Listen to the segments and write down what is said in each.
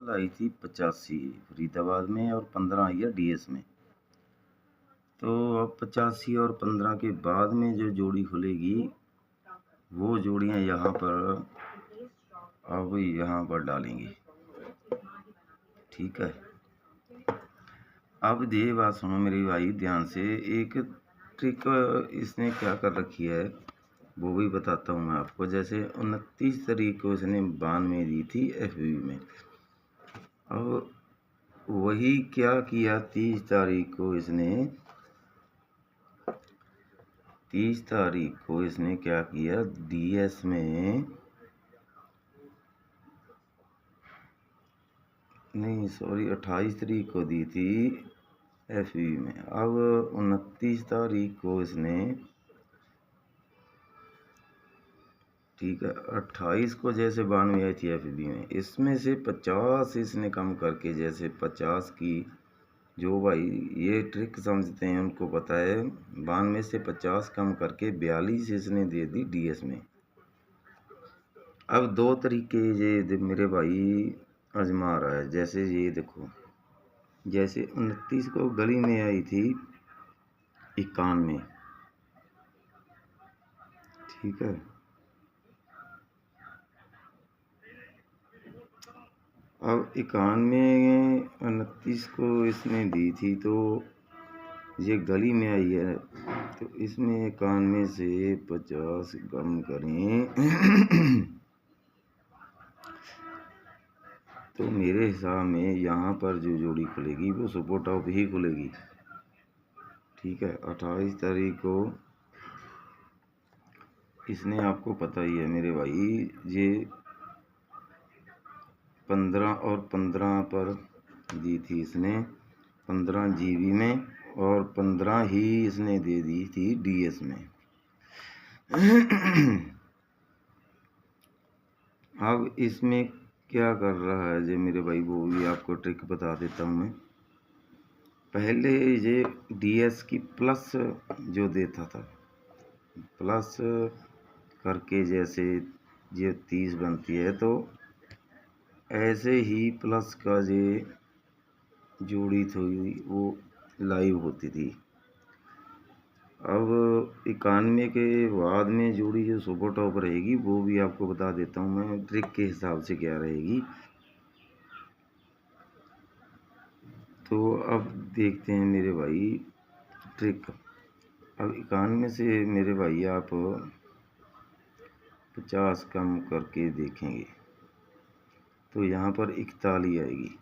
आई थी 85 फरीदाबाद में और 15 आई है डीएस में। तो अब 85 और 15 के बाद में जो जोड़ी खुलेगी वो जोड़ियां यहाँ पर अब यहाँ पर डालेंगे। ठीक है, अब ये बात सुनो मेरे भाई ध्यान से। एक ट्रिक इसने क्या कर रखी है वो भी बताता हूँ मैं आपको। जैसे 29 तारीख को इसने 92 दी थी एफबी में। अब वही क्या किया 30 तारीख को इसने क्या किया डीएस में, नहीं सॉरी 28 तारीख को दी थी एफबी में। अब 29 तारीख को इसने, ठीक है, 28 को जैसे 92 आई थी एफबी में, इसमें से 50 इसने कम करके, जैसे 50 की जो भाई ये ट्रिक समझते हैं उनको पता है, 92 से 50 कम करके 42 इसने दे दी डीएस में। अब दो तरीके ये मेरे भाई आजमा रहा है। जैसे ये देखो, जैसे 29 को गली में आई थी 91, ठीक है, अब 91 29 को इसने दी थी तो ये गली में आई है, तो इसमें 91 से 50 कम करें तो मेरे हिसाब में यहाँ पर जो जोड़ी खुलेगी वो सुपर टॉप ही खुलेगी। ठीक है, 28 तारीख को इसने, आपको पता ही है मेरे भाई, ये 15 और 15 पर दी थी इसने 15 जीबी में, और 15 ही इसने दे दी थी डीएस में। अब इसमें क्या कर रहा है जो मेरे भाई, वो भी आपको ट्रिक बता देता हूँ मैं। पहले ये डीएस की प्लस जो देता था, प्लस करके जैसे ये 30 बनती है, तो ऐसे ही प्लस का ये जोड़ी थी वो लाइव होती थी। अब 91 के बाद में जोड़ी जो सुपर टॉप रहेगी वो भी आपको बता देता हूँ मैं ट्रिक के हिसाब से क्या रहेगी। तो अब देखते हैं मेरे भाई ट्रिक। अब 91 से मेरे भाई आप 50 कम करके देखेंगे तो यहाँ पर 41 आएगी।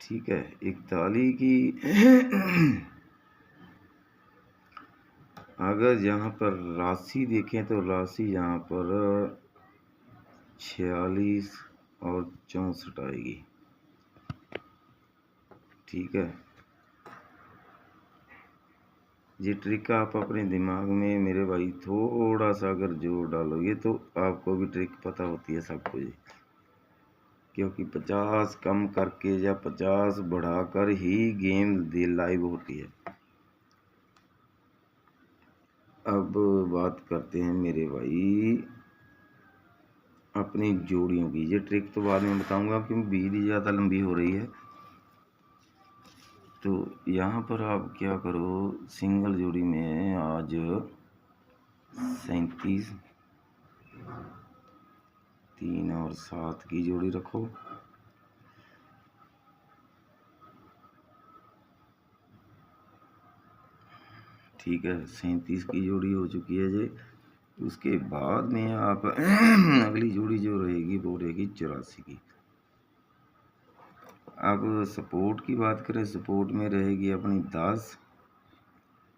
ठीक है, 41 की अगर यहाँ पर राशि देखें तो राशि यहाँ पर 46 और 64 आएगी। ठीक है, ये ट्रिक आप अपने दिमाग में मेरे भाई थोड़ा सा अगर जोर डालोगे तो आपको भी ट्रिक पता होती है सब कुछ, क्योंकि 50 कम करके या 50 बढ़ाकर ही गेम लाइव होती है। अब बात करते हैं मेरे भाई अपनी जोड़ियों की। ये ट्रिक तो बाद में बताऊंगा क्योंकि वीडियो ज़्यादा लंबी हो रही है। तो यहाँ पर आप क्या करो, सिंगल जोड़ी में आज 37, 3 और 7 की जोड़ी रखो। ठीक है, 37 की जोड़ी हो चुकी है जी। उसके बाद में आप अगली जोड़ी जो रहेगी वो रहेगी 84 की। अब सपोर्ट की बात करें, सपोर्ट में रहेगी अपनी 10,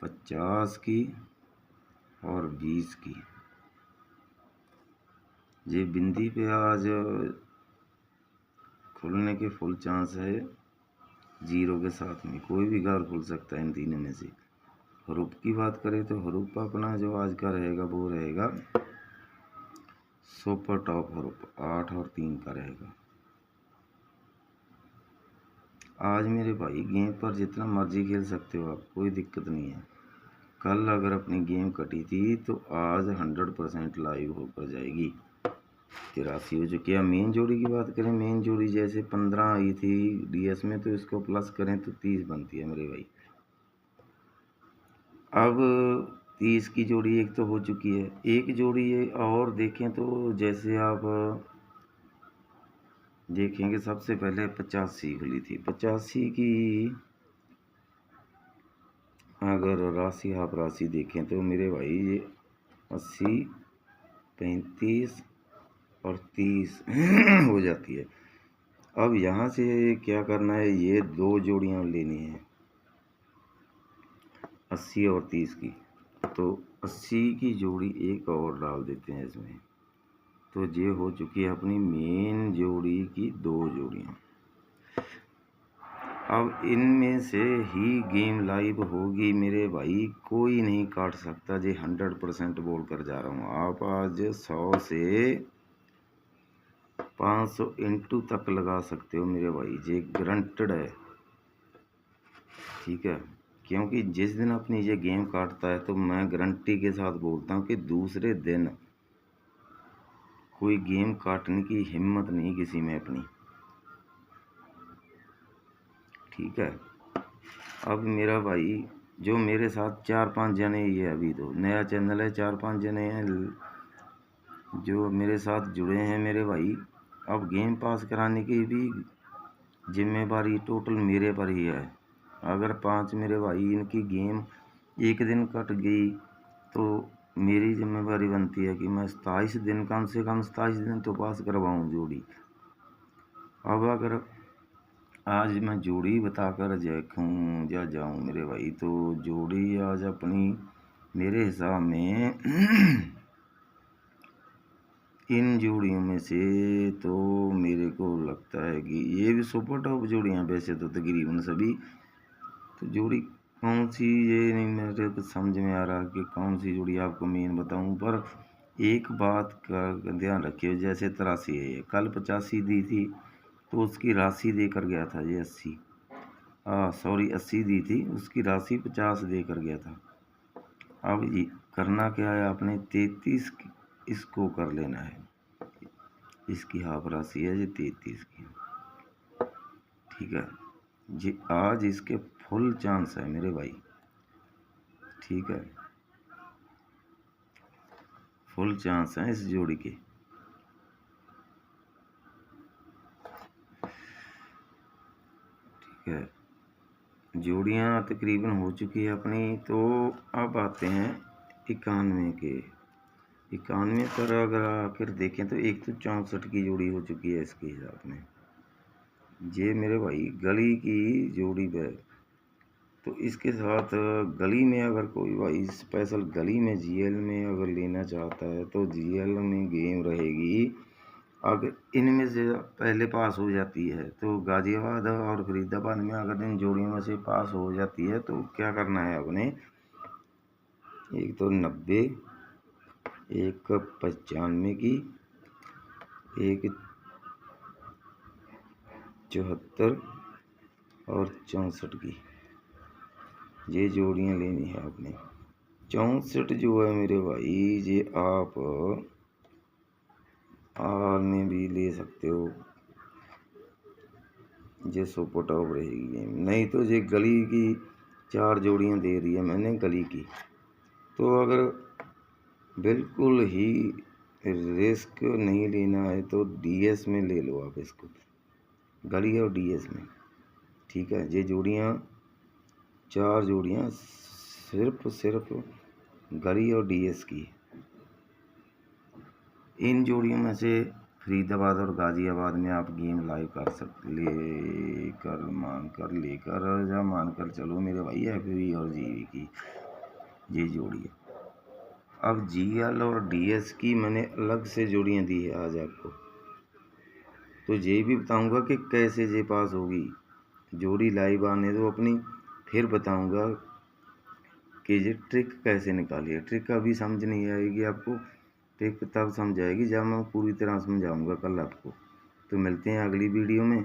50 की और 20 की। ये बिंदी पे आज खुलने के फुल चांस है, 0 के साथ में कोई भी घर खुल सकता है इन तीनों में से। हरूप की बात करें तो हरूप अपना जो आज का रहेगा वो रहेगा सुपर टॉप हरूप 8 और 3 का रहेगा। आज मेरे भाई गेम पर जितना मर्जी खेल सकते हो आप, कोई दिक्कत नहीं है। कल अगर अपनी गेम कटी थी तो आज 100% लाइव होकर जाएगी। 83 हो चुकी है। मेन जोड़ी की बात करें, मेन जोड़ी जैसे 15 आई थी डीएस में, तो इसको प्लस करें तो 30 बनती है मेरे भाई। अब 30 की जोड़ी एक तो हो चुकी है। एक जोड़ी ये और देखें तो जैसे आप देखेंगे सबसे पहले 85 खुली थी। 85 की अगर राशि आप राशि देखें तो मेरे भाई ये 80, 35 और 30 हो जाती है। अब यहाँ से क्या करना है, ये दो जोड़ियाँ लेनी है 80 और 30 की। तो 80 की जोड़ी एक और डाल देते हैं इसमें। तो ये हो चुकी है अपनी मेन जोड़ी की दो जोड़ियाँ। अब इनमें से ही गेम लाइव होगी मेरे भाई, कोई नहीं काट सकता। जी 100% बोल कर जा रहा हूँ। आप आज 100 से 500 इंटू तक लगा सकते हो मेरे भाई, ये गारंटेड है। ठीक है, क्योंकि जिस दिन अपनी ये गेम काटता है तो मैं गारंटी के साथ बोलता हूँ कि दूसरे दिन कोई गेम काटने की हिम्मत नहीं किसी में अपनी। ठीक है, अब मेरा भाई जो मेरे साथ 4-5 जने ही है, अभी तो नया चैनल है, 4-5 जने हैं जो मेरे साथ जुड़े हैं मेरे भाई। अब गेम पास कराने की भी जिम्मेवारी टोटल मेरे पर ही है। अगर 5 मेरे भाई इनकी गेम एक दिन कट गई तो मेरी जिम्मेवारी बनती है कि मैं 27 दिन, कम से कम 27 दिन तो पास करवाऊँ जोड़ी। अब अगर आज मैं जोड़ी बताकर देखूँ या जाऊँ मेरे भाई, तो जोड़ी आज अपनी मेरे हिसाब में इन जोड़ियों में से तो मेरे को लगता है कि ये भी सुपर टॉप जोड़ियाँ वैसे तो तकरीबन सभी। तो जोड़ी कौन सी ये नहीं मेरे को समझ में आ रहा कि कौन सी जोड़ी आपको मेन बताऊं। पर एक बात का ध्यान रखिए, जैसे 83 है, कल 85 दी थी तो उसकी राशि देकर गया था ये 80, सॉरी 80 दी थी, उसकी राशि 50 देकर गया था। अब ये करना क्या है आपने, 33 इसको कर लेना है। इसकी हाफ राशि है ये 33 की। ठीक है जी, आज इसके फुल चांस है मेरे भाई। ठीक है, फुल चांस है इस जोड़ी के। ठीक है, जोड़ियाँ तकरीबन हो चुकी है अपनी। तो अब आते हैं 91 के। 91 पर अगर आकर देखें तो एक तो 64 की जोड़ी हो चुकी है इसके हिसाब में। ये मेरे भाई गली की जोड़ी है। तो इसके साथ गली में अगर कोई भाई स्पेशल गली में जीएल में अगर लेना चाहता है तो जीएल में गेम रहेगी। अगर इनमें से पहले पास हो जाती है तो गाज़ियाबाद और फरीदाबाद में अगर इन जोड़ियों में से पास हो जाती है तो क्या करना है अपने, एक तो 90, एक 95 की, एक 74 और 64 की, ये जोड़ियाँ लेनी है आपने। 64 जो है मेरे भाई ये आप आर में भी ले सकते हो, ये सुपर टॉप रहेगी गेम। नहीं तो ये गली की 4 जोड़ियाँ दे रही है मैंने गली की। तो अगर बिल्कुल ही रिस्क नहीं लेना है तो डीएस में ले लो आप इसको, गली और डीएस में। ठीक है, ये जोड़ियाँ 4 जोड़ियाँ सिर्फ गली और डीएस की। इन जोड़ियों में से फरीदाबाद और गाज़ियाबाद में आप गेम लाइव कर सकते, मानकर चलो मेरे भाई एफवी और जीवी की ये जोड़ी है। अब जीएल और डीएस की मैंने अलग से जोड़ियाँ दी है आज आपको, तो ये भी बताऊंगा कि कैसे ये पास होगी। जोड़ी लाइव आने दो अपनी, फिर बताऊंगा कि ये ट्रिक कैसे निकाली है। ट्रिक अभी समझ नहीं आएगी आपको, ट्रिक तब समझ आएगी जब मैं पूरी तरह समझाऊंगा कल आपको। तो मिलते हैं अगली वीडियो में।